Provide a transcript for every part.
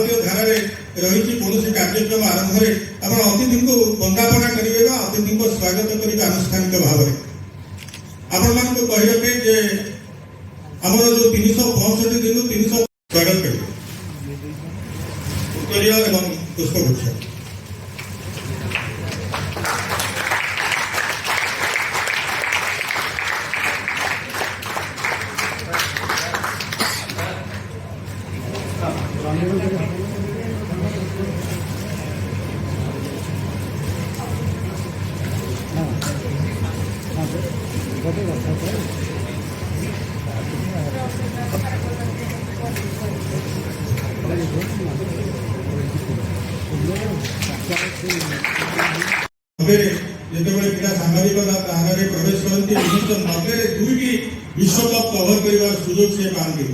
भारतीय धारा रही कौन कार्यक्रम आरंभ में आप अतिथि को वंदापना करेंगे अतिथि को स्वागत करेंगे आनुष्ठानिक भाव में आपण मान कहवाई आम जो 365 दिन 300 स्वागत करेंगे उत्तरीय एवं पुष्पगुच्छ क्रीड़ा सांबादिकता ताहारे प्रवेश करती 1990 दुईटी विश्वकप कवर कर सुजोग से पाते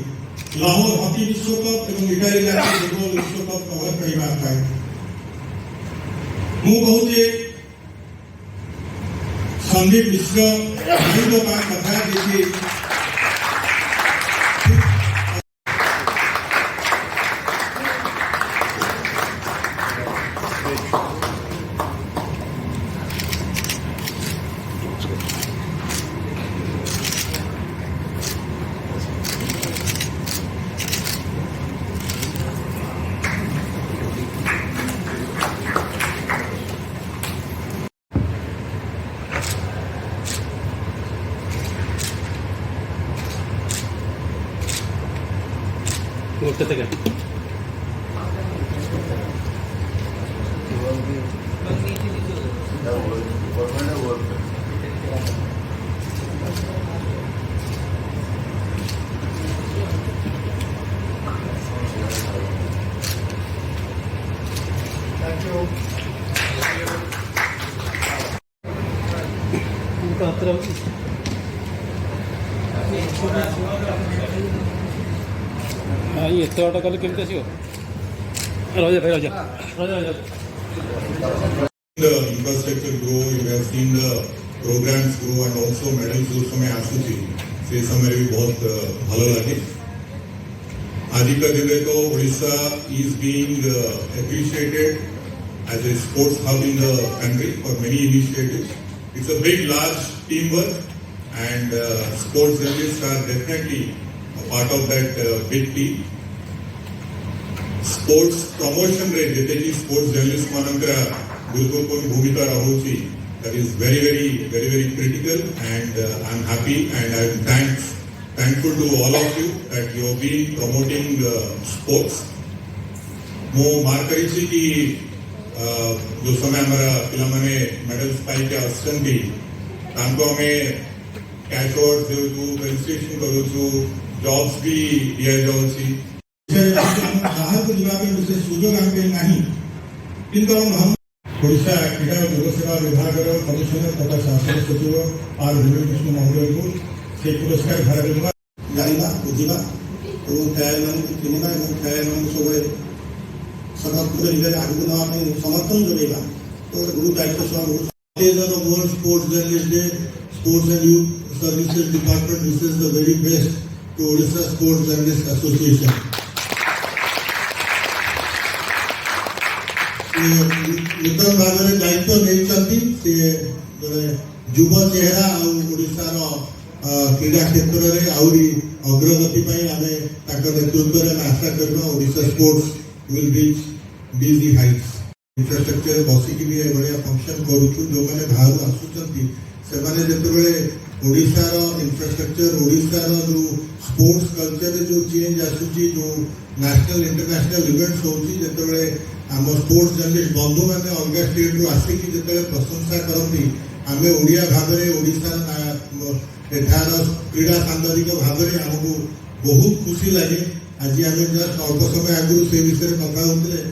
लाहौर हॉकी विश्वकप और इटाली फुटबॉल विश्वकप कवर कर मुझे संदीप मिश्र कथा देखिए ଏତେ ବାଟ କଲେ କେମିତି ଆସିବ? ରଜା ଭାଇ ରଜା ରଜା ରଜା The infrastructure grow, you have seen the programs grow and also medals जो समय आसुची से समय भी बहुत भलो लगे आज का दिन तो Odisha is being appreciated as a sports hub in the country for many initiatives. It's a big large teamwork and sports journalists are definitely a part of that big team. Sports promotion रे जेते की sports journalist मानकरा गुरुत्वपूर्ण भूमिका रहुची that is very critical and I'm happy and I'm thankful to all of you that you have been promoting sports. मो mark करी कि जो समय हमारा पिला माने मेडल्स पाई के आसचंती तांको हमें कैश आउट देउ रजिस्ट्रेशन करू छु जॉब्स भी दिया जाउची बाहर को जीवा पे विशेष सुजोग हमके नहीं किंतु हम ओडिशा क्रीड़ा और युवा सेवा विभाग कमिशनर तथा शासन सचिव आर कृष्ण महोदय को से पुरस्कार भारत जाना बुझा और खेल चिन्हवा और खेल सब समर्पण आगे नाम समर्थन जोड़ेगा तो गुरु दायित्व world sports journalist day sports and youth services department विशेष the very best to Odisha sports journalist association नूतन भाव में दायित्व नहीं युव चेहरा ओडिशार क्रीड़ा क्षेत्र में आहरी अग्रगति आम नेतृत्व में आशा करना Odisha sports will reach the heights infrastructure बसिकी भी बढ़िया फंक्शन करूँ जो मैंने बाहर आसुच्च से ओडिशार इंफ्रास्ट्रक्चर ओडिशार जो स्पोर्ट्स कल्चर जो चेंज आसूची जो नेशनल इंटरनेशनल इवेंट्स होची जेतेबेले आम स्पोर्ट्स जर्नलिस्ट बंधु मैंने अलग स्टेट रु आसिकी जेतेबेले प्रशंसा करती आम ओडिया भाव में ओडिशा एठार क्रीड़ा सांबादिक भाव में आमको बहुत खुशी लगे आज आम जस्ट अल्प समय आगु से विषय कथा होते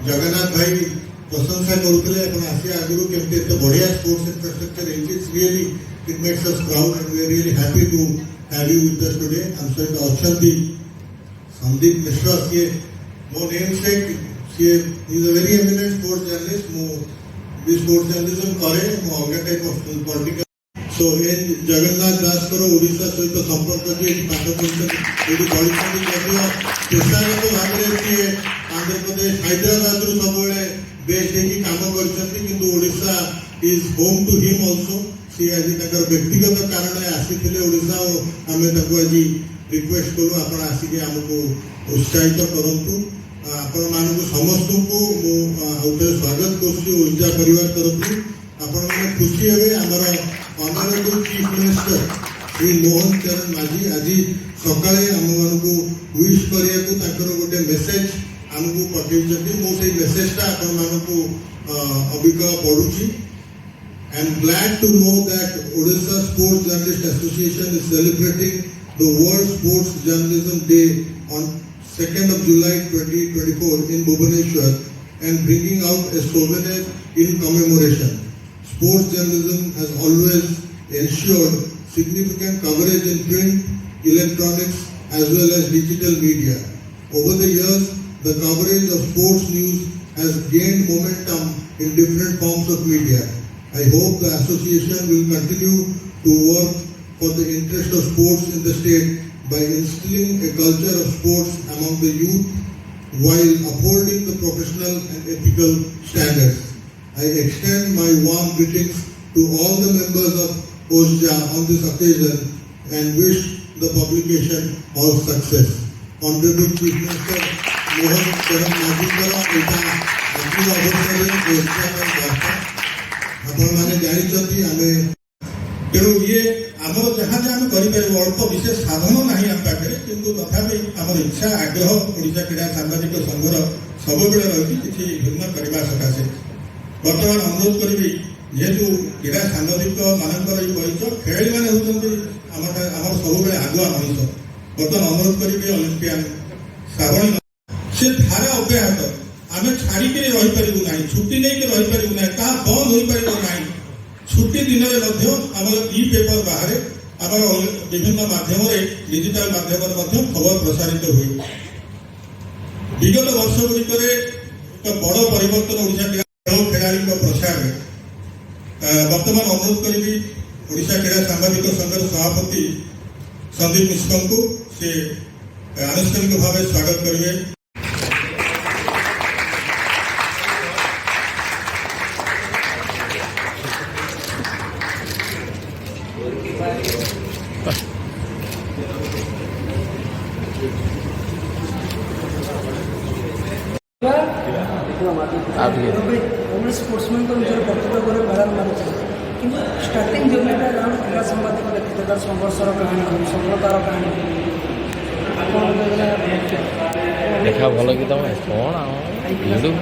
जगन्नाथ भाई प्रशंसा करुले आसिया आगु केमती एत बढ़िया sports infrastructure really it makes us proud and we are really happy to have you with us today I am sorry अछंती संदीप मिश्र सी मो नेम सेक सी is a very eminent sports journalist मो भी स्पोर्ट्स जर्नलिज्म करे मो अलग type of political सो ए जगन्नाथ दास ओडिशा सहित संपर्क जे पाठ करते बढ़ी पेशागत भाव में आंध्र प्रदेश हैदराबाद रु सब बेस्ट होगी काम करशा is home to him also सी आज व्यक्तिगत कारण आसी ओडिशा आम आज रिक्वेस्ट करूँ आप आसिक आमको उत्साहित करूँ आपण मान समस्त को मुझे स्वागत करुर्जा परिवार तरफ आपण मैंने खुशी हे आमर honourable chief minister Shri Mohan चरण माझी आज सका आम मान को विश करने गोटे मेसेज आमको पठे मुझे मेसेजटा आपण मान Abhik पढ़ुची I am glad to know that Odisha Sports Journalists Association is celebrating the World Sports Journalism Day on 2nd of July 2024 in Bhubaneswar and bringing out a souvenir in commemoration. Sports journalism has always ensured significant coverage in print, electronics as well as digital media. Over the years, the coverage of sports news has gained momentum in different forms of media. I hope the association will continue to work for the interest of sports in the state by instilling a culture of sports among the youth while upholding the professional and ethical standards. I extend my warm greetings to all the members of OSJA on this occasion and wish the publication all success. Honorable Chief Minister Mohan Charan Majikara एटा अखिल अवसर OSJA आपण मैंने जानते आम तेणु ये आम जहाँ जहाँ आम कर अल्प विशेष साधन ना आम पाखे किंतु तथापि आम इच्छा आग्रह ओडिशा क्रीड़ा सांबादिक संघर सब रही किसी भिन्न करने सकाशे बर्तमान अनुरोध करी जेहेतु क्रीड़ा सांबादिक मानकर परिचय खेलाड़ी मैंने होती आम सब आगुआ मनीष बर्तमान अनुरोध करी ओलंपियान श्रावणी से धारा अब्याहत आम छाड़िक रहीपरू ना छुट्टी नहीं रहीपरू ना ता बंद हो पार ना छुट्टी दिन में आम इ पेपर बाहर आम विभिन्न माध्यम डिजिटाल माध्यम खबर प्रसारित हुए विगत वर्ष गुड़िक एक बड़ परिवर्तन ओडिशा खेल खेलाड़ी प्रसार बर्तमान अनुरोध करी ओडिशा क्रीड़ा सांबादिक संघर सभापति संदीप मिश्र को से आनुष्ठानिक भाव स्वागत करेंगे। स्पोर्ट्समैन तो निजर कर्तव्य कर मेडल मारे कि स्टार्टिंग जर्नीटा जहाँ क्रीड़ा सांबादिक देखते तार संघर्षर कहानी सफलतार कहानी देखा भल कि तुम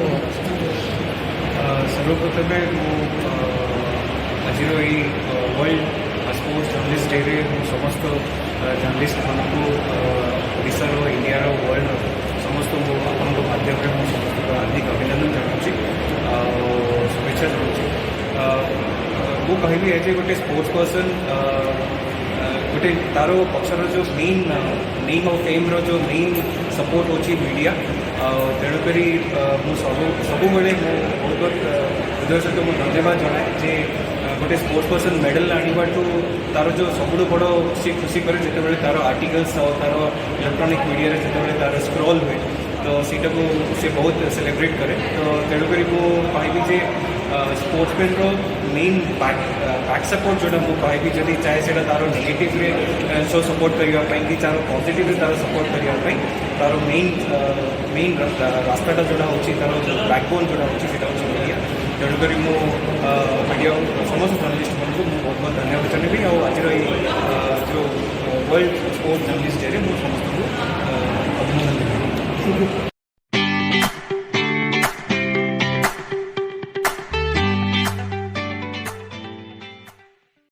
कौन सर्वप्रथमे आज वर्ल्ड स्पोर्ट्स जर्नलिस्ट डे समस्त जर्नलिस्ट मानू ओडिशार इंडियार वर्ल्ड समस्त आपण माध्यम समस्त हार्दिक अभिनंदन जनाऊँगी शुभेच्छा जनाऊँगी मु कहबी एज ए गोटे स्पोर्ट्स पर्सन गोटे तार पक्षर जो मेन नेम ऑफ फेम रो जो मेन सपोर्ट होची मीडिया तेणुक सब बहुत हृदय सहित मुझे धन्यवाद जनाए जे गोटे स्पोर्ट्स पर्सन मेडल आनिबाठू तार जो सबुठ बड़ सी खुशी करे जिते तार आर्टिकल्स तार इलेक्ट्रोनिक मीडिया जिते तार स्क्रॉल हुए तो सीटा को से बहुत सेलिब्रेट करे तो तेणुक मुझे जे स्पोर्ट्समैन रो मेन बैक सपोर्ट जोटा मुझे कहबी जदि चाहे से तार नेगेटिव सो सपोर्ट करने कि तार पॉजिटिव तार सपोर्ट करने तार मेन रास्ताटा जोटा होची तार बैकबोन जोटा होची सेटा होची मीडिया तेणुक मीडिया समस्त जर्नलिस्ट मन को बहुत बहुत धन्यवाद जनाबी आज जो वर्ल्ड स्पोर्ट्स जर्नलिस्ट डे मुझे समस्त को अभिनंदन देवी।